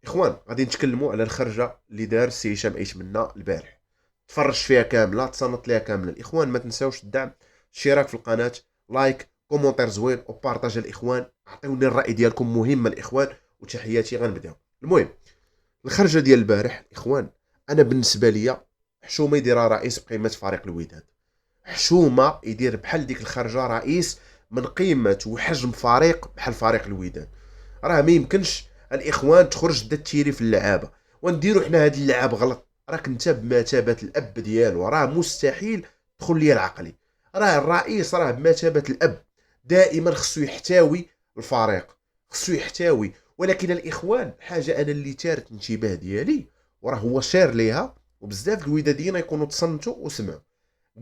اخوان غادي نتكلموا على الخرجه اللي دار السي هشام ايتمنا البارح. تفرجت فيها كامله، تصنت ليها كامله. الاخوان ما تنساوش الدعم، اشتراك في القناه، لايك، كومونتير زوين وبارطاج. الاخوان عطيوني الراي ديالكم مهم الاخوان، وتحياتي. غنبداو. المهم، الخرجه ديال البارح اخوان، انا بالنسبه ليا حشومه يديرها رئيس بقيمه فريق الوداد. حشومه يدير بحال ديك الخرجه رئيس من قيمه وحجم فريق بحال فريق الوداد. راه ما يمكنش الاخوان تخرج تيري في اللعابه ونديروا حنا هاد اللعاب غلط. راك انت بمثابه الاب ديالو، راه مستحيل تدخل لي العقلي. راه الرئيس راه بمثابه الاب، دائما خصو يحتوي الفريق، خصو يحتوي. ولكن الاخوان حاجه انا اللي تارت انتباه ديالي، وراه هو شير ليها، وبزاف الوداديين يكونوا تصنتوا وسمعوا.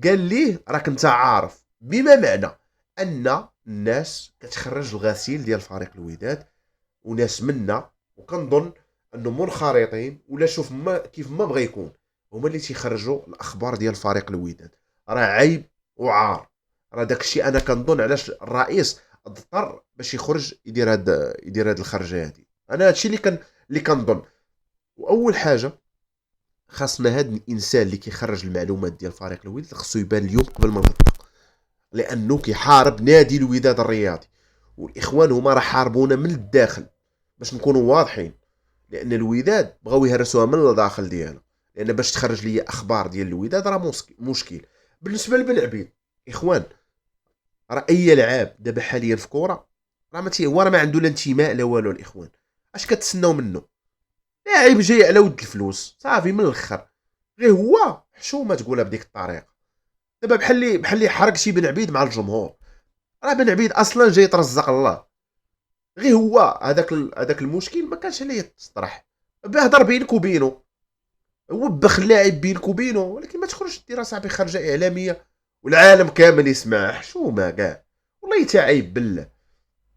قال ليه راك انت عارف، بما معنى ان الناس كتخرج الغسيل ديال فريق الوداد وناس منا، وكنظن انهم منخرطين ولا شوف ما كيف ما بغى يكون، هما اللي تيخرجوا الاخبار ديال فريق الوداد. راه عيب وعار. راه داك الشيء انا كنظن علاش الرئيس اضطر باش يخرج يدير هاد الخرجه هادي. انا هادشي اللي كنظن. واول حاجه، خاصنا هاد الانسان اللي كيخرج المعلومات ديال فريق الوداد خصو يبان اليوم قبل ما نهضر، لانه كيحارب نادي الوداد الرياضي. والاخوان هما راه حاربونا من الداخل، باش نكونوا واضحين. لان الوداد بغاو يهرسوها من الداخل ديالها، لان باش تخرج لي اخبار ديال الوداد راه مشكل. بالنسبه لبن عبيد اخوان، راه اي لعاب دابا حاليا في كوره راه هو راه ما عنده لا انتماء لا والو. الاخوان اش كتسناو منه؟ لاعب جاي على ود الفلوس صافي من الاخر. غير هو حشومه تقولها بديك الطريقه. دابا بحال اللي حرق شي بن عبيد مع الجمهور. راه بن عبيد اصلا جاي يترزق الله. غير هو هذاك المشكل ما كانش عليه تطرح. بهضر بينك وبينه، وبخ اللاعب بينك وبينه، ولكن ما تخرجش دير صاحبي خرجه اعلاميه والعالم كامل يسمع. حشومه كاع، والله تعيب بالله.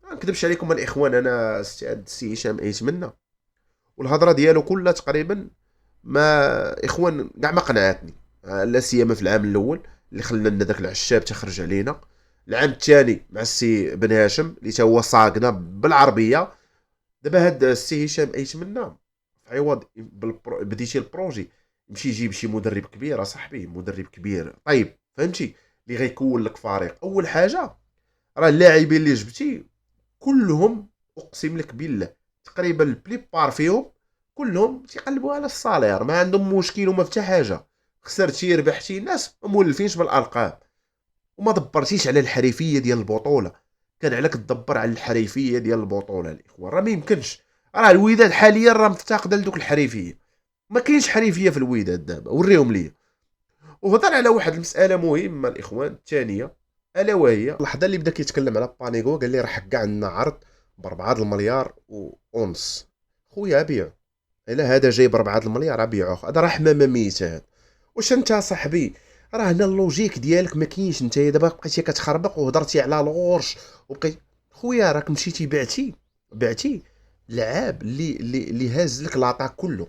ما نكذبش عليكم الاخوان، انا استاذ السي هشام ايتمنى والهضره ديالو كلها تقريبا ما اخوان كاع ما قنعتني. لا سيما في العام الاول اللي خلى لنا داك العشاب تخرج علينا. العام الثاني مع السي بن هاشم اللي تا هو صاقنا بالعربيه. دابا هاد السي هشام ايتمنى في عوض بديتي البروجي، يمشي يجيب شي مدرب كبير اصاحبي، مدرب كبير طيب فهمتي، اللي غيكون لك فريق. اول حاجه راه اللاعبين اللي جبتي كلهم، اقسم لك بالله تقريبا البليبار فيهم كلهم تيقلبوا على الصالير، ما عندهم مشكل وما حتى حاجه. خسرتي ربحتي، الناس ما مولفينش بالالقاب وما دبرتيش على الحريفيه ديال البطوله. كان عليك تدبر على الحريفيه ديال البطوله الاخوان. راه ما يمكنش، راه الوداد حاليا راه مفتقده لدوك الحريفيه. ما كاينش حريفيه في الوداد دابا، وريهم ليا. وهضر على واحد المساله مهمه الاخوان الثانيه، الا وهي اللحظه اللي بدا كيتكلم على بانيغو. قال لي راه كاع عندنا عرض ب 4 المليار ونص. خويا بيع، الا هذا جاي ب 4 المليار بيعوه. هذا راه حمامه ميته هذا. واش انت صاحبي، راه هنا اللوجيك ديالك ما كاينش. انت دابا بقيتي كتخربق وهضرتي على الغورش وبقيت. خويا راك مشيتي بعتي لعاب اللي هاز لك لاطاك كله.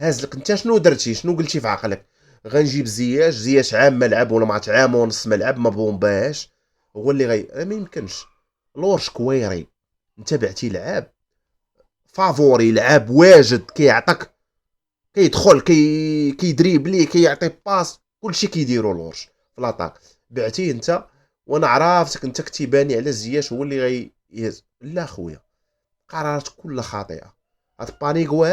هاز لك انت شنو درتي؟ شنو قلتي في عقلك؟ غنجيب زياش عام ملعب ولا مع عام ونص ملعب ما بومباش هو اللي ما يمكنش. لورش كويري، انت بعتي لعاب فافوري، لعاب واجد كيعطيك، كيدخل كيدريبلي كيعطي باس، كلشي كيديرو لورش في لاطاك. بعتيه انت، وانا عرفتك انت كنتي باني على زياش هو اللي يهز. لا خويا، قرارات كلها خاطئه. هاد بانيكو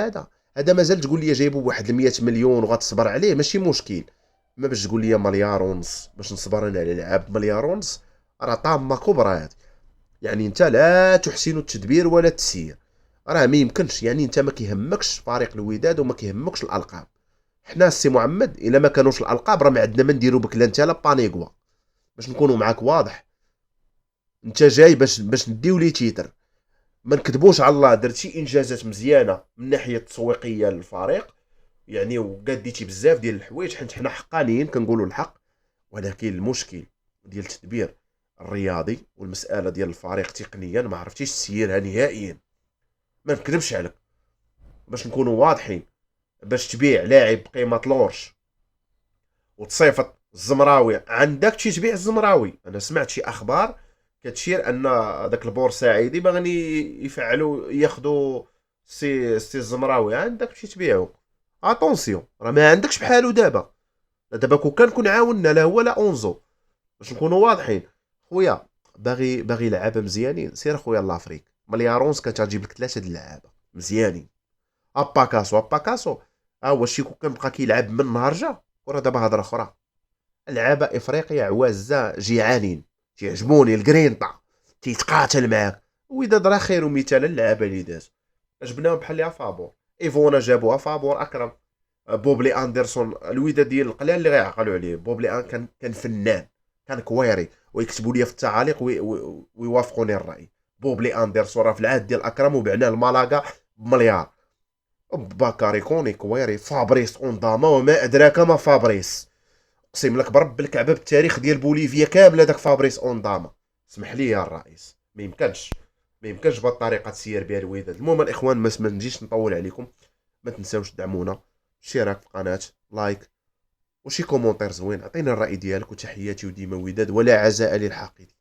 هذا مازال تقول لي جايبو بواحد 100 مليون وغتصبر عليه ماشي مشكل. ما باش تقول لي مليار ونص باش نصبر انا على لعاب مليار ونص، راه طامه كبرى هذه. يعني انت لا تحسن التدبير ولا التسيير. راه ما يمكنش. يعني انت ما كيهمكش فريق الوداد وما كيهمكش الالقاب. حنا السي محمد الا ما كانوش الالقاب راه ما عندنا ما نديرو بك لا انت لا بانيكوا، باش نكونوا معاك واضح. انت جاي باش نديو لي تيتر. ما نكذبوش على الله، درتي انجازات مزيانه من الناحيه التسويقيه للفريق، يعني وقاديتي بزاف ديال الحوايج، حيت حنا حقانيين كنقولوا الحق. ولكن المشكل ديال التدبير الرياضي والمساله ديال الفريق تقنيا ما عرفتيش تسيرها نهائيا. ما نكذبش عليك، باش نكونوا واضحين. باش تبيع لاعب بقيمه لورش وتصيفط الزمراوي، عندك تشي تبيع الزمراوي. انا سمعت شي اخبار كتشير ان داك البورسعيدي باغي يفعلوا ياخذوا سي الزمراوي عندك تمشي تبيعو. اتونسيون راه ما عندكش بحالو دابا. دابا كون كان كون عاوننا لا هو لا اونزو باش نكونوا واضحين. خويا باغي لعابه مزيانين، سير خويا لافريك. مليارونز كانت غتجيب لك 3 د اللعابه مزيانين. اباكاسو ها هو شي كون كان بقى كيلعب من نهار جا. وراه دابا هضره اخرى. لعابه افريقيا عوازه جيعانين تيعجبوني الجرينطا تيتقاتل معاك. وداد راه خير مثال اللعابه اللي داز عجبناهم بحال اللي فابور. ايفونا جابوها فابور اكرم. بوبلي اندرسون الوداد ديال القلال اللي غيعقلوا عليه. بوبلي كان فنان، كان كويري، ويكتبوا لي في التعاليق ويوافقوني الراي. بوبلي اندرسون راه في العهد ديال اكرم وبعناه الملاقه بمليار. بكاري كوني كويري. فابريس اونداما وما ادراك ما فابريس. اقسم لك برب الكعبه بالتاريخ ديال بوليفيا كامل هذاك فابريس اونداما. اسمح لي يا الرئيس، ما يمكنش بهذه الطريقه تسير بها الوداد. المهم الاخوان ما نجيش نطول عليكم. ما تنساوش تدعمونا، اشتراك في القناه، لايك، وشي كومونتير زوين. عطينا الراي ديالك. وتحياتي وديما وداد ولا عزاء للحقيد.